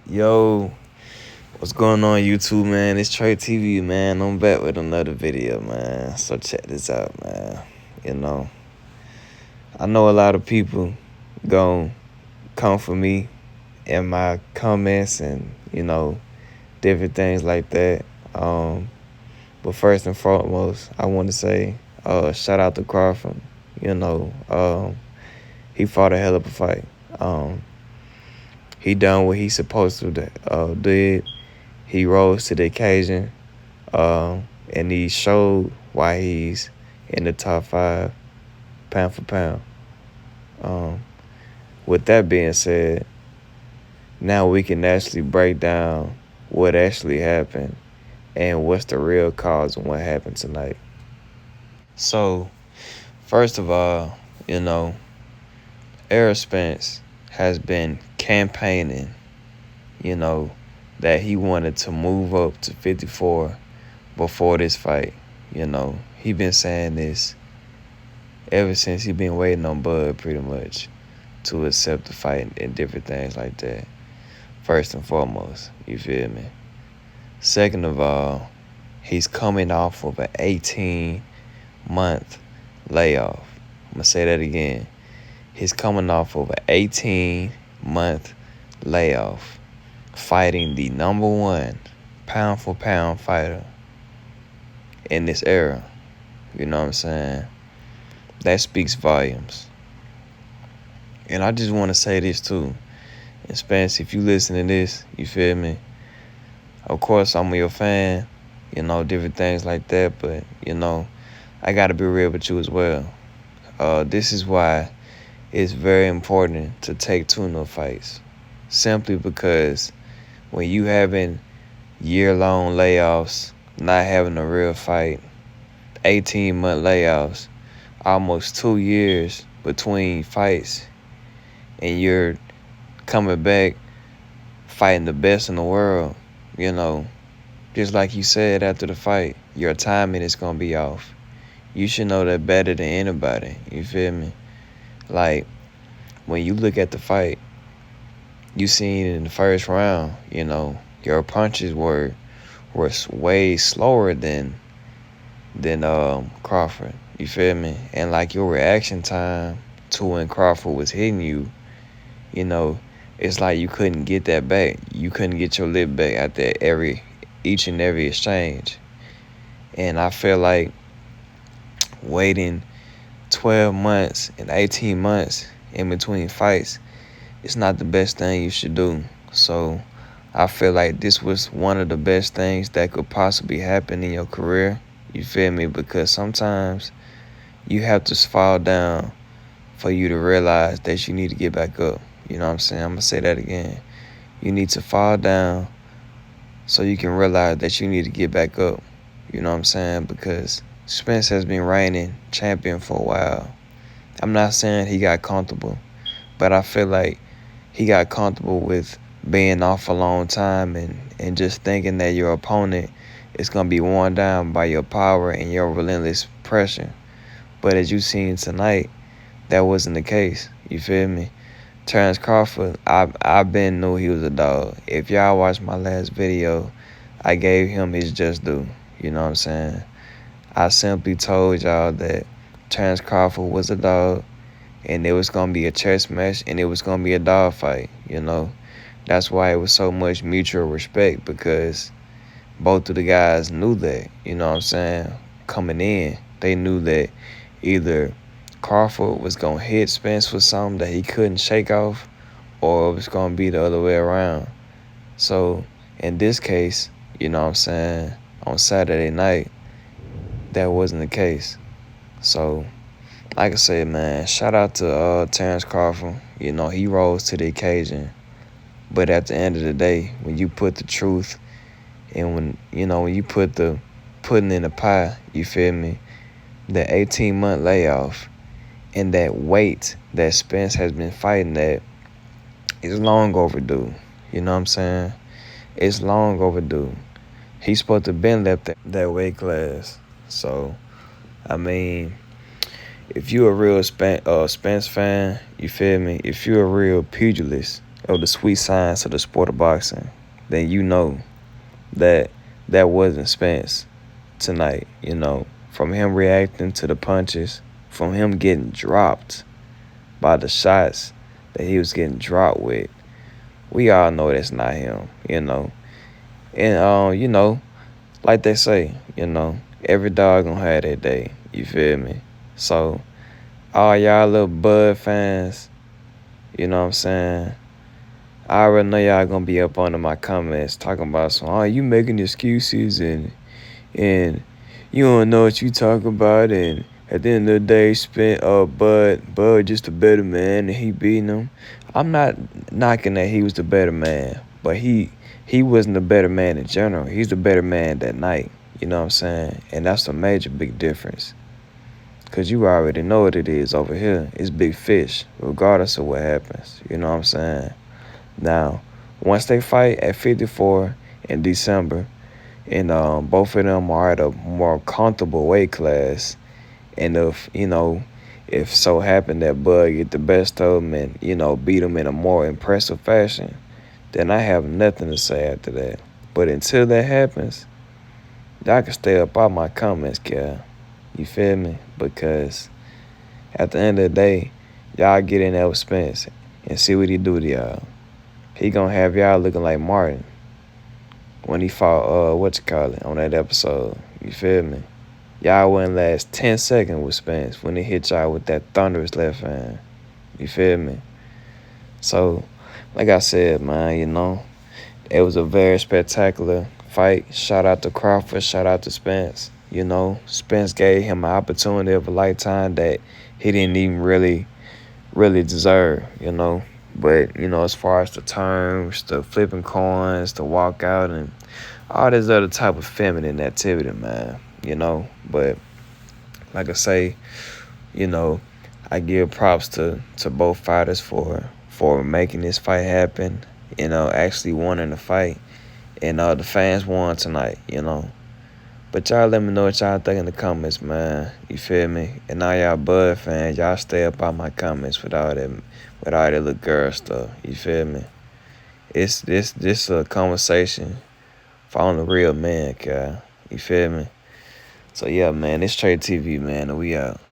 Yo, what's going on YouTube, man? It's Trey TV, man. I'm back with another video, man. So check this out, man. You know, I know a lot of people gon' come for me in my comments and, different things like that. But first and foremost, I want to say, shout out to Crawford. You know, he fought a hell of a fight. Um, he done what he supposed to did. He rose to the occasion. And he showed why he's in the top 5 pound for pound. Um, with that being said, now we can actually break down what actually happened and what's the real cause of what happened tonight. So, first of all, Errol Spence has been campaigning, that he wanted to move up to 54 before this fight. He been saying this ever since he been waiting on Bud pretty much to accept the fight and different things like that. First and foremost, you feel me? Second of all, he's coming off of an 18-month layoff. I'm gonna say that again. He's coming off of an 18-month layoff, fighting the number 1 pound for pound fighter in this era. You know what I'm saying? That speaks volumes. And I just want to say this too. And Spence, if you listen to this, you feel me? Of course, I'm your fan, different things like that. But, I got to be real with you as well. This is why it's very important to take tune-up fights. Simply because when you having year-long layoffs, not having a real fight, 18-month layoffs, almost 2 years between fights, and you're coming back fighting the best in the world, just like you said after the fight, your timing is going to be off. You should know that better than anybody, you feel me? Like, when you look at the fight, you seen in the first round, your punches were way slower than Crawford, you feel me? And like your reaction time to when Crawford was hitting you, it's like you couldn't get that back. You couldn't get your lip back after each and every exchange. And I feel like waiting 12 months and 18 months in between fights is not the best thing you should do. So I feel like this was one of the best things that could possibly happen in your career. You feel me? Because sometimes you have to fall down for you to realize that you need to get back up. You know what I'm saying? I'm going to say that again. You need to fall down so you can realize that you need to get back up. You know what I'm saying? Because Spence has been reigning champion for a while. I'm not saying he got comfortable, but I feel like he got comfortable with being off a long time and just thinking that your opponent is going to be worn down by your power and your relentless pressure. But as you seen tonight, that wasn't the case. You feel me? Terrence Crawford, I been knew he was a dog. If y'all watched my last video, I gave him his just due. You know what I'm saying? I simply told y'all that Terrence Crawford was a dog, and it was going to be a chess match, and it was going to be a dog fight, That's why it was so much mutual respect, because both of the guys knew that, you know what I'm saying? Coming in, they knew that either Crawford was going to hit Spence with something that he couldn't shake off, or it was going to be the other way around. So in this case, you know what I'm saying, on Saturday night, that wasn't the case. So, like I said, man, shout out to Terrence Crawford. He rose to the occasion. But at the end of the day, when you put the truth and when you put the pudding in the pie, you feel me, the 18-month layoff and that weight that Spence has been fighting at is long overdue. You know what I'm saying? It's long overdue. He's supposed to have been left that weight class. So, I mean, if you a real Spence fan, you feel me? If you're a real pugilist, of the sweet science of the sport of boxing, then you know that that wasn't Spence tonight. From him reacting to the punches, from him getting dropped by the shots that he was getting dropped with, we all know that's not him. And like they say, every dog gonna have that day. You feel me? So all y'all little Bud fans, you know what I'm saying? I already know y'all gonna be up under my comments talking about some, oh, you making excuses and you don't know what you talking about, and at the end of the day, Bud just a better man and he beating him. I'm not knocking that he was the better man, but he wasn't the better man in general. He's the better man that night. You know what I'm saying? And that's a major big difference. Cause you already know what it is over here. It's big fish, regardless of what happens. You know what I'm saying? Now, once they fight at 54 in December, and both of them are at a more comfortable weight class, and if so happen that Bud get the best of him and beat him in a more impressive fashion, then I have nothing to say after that. But until that happens, y'all can stay up all my comments, kid. You feel me? Because at the end of the day, y'all get in there with Spence and see what he do to y'all. He gonna have y'all looking like Martin when he fought on that episode. You feel me? Y'all wouldn't last 10 seconds with Spence when he hit y'all with that thunderous left hand. You feel me? So, like I said, man, it was a very spectacular fight. Shout out to Crawford. Shout out to Spence. Spence gave him an opportunity of a lifetime that he didn't even really deserve. But, as far as the terms, the flipping coins, the walkout, and all this other type of feminine activity, man. But, like I say, you know, I give props to both fighters for making this fight happen, actually wanting to fight. And the fans won tonight. But y'all let me know what y'all think in the comments, man. You feel me? And all y'all Bud fans, y'all stay up on my comments with all that little girl stuff. You feel me? It's this a conversation for only real men, guy. You feel me? So yeah, man, it's Trade TV, man, and we out.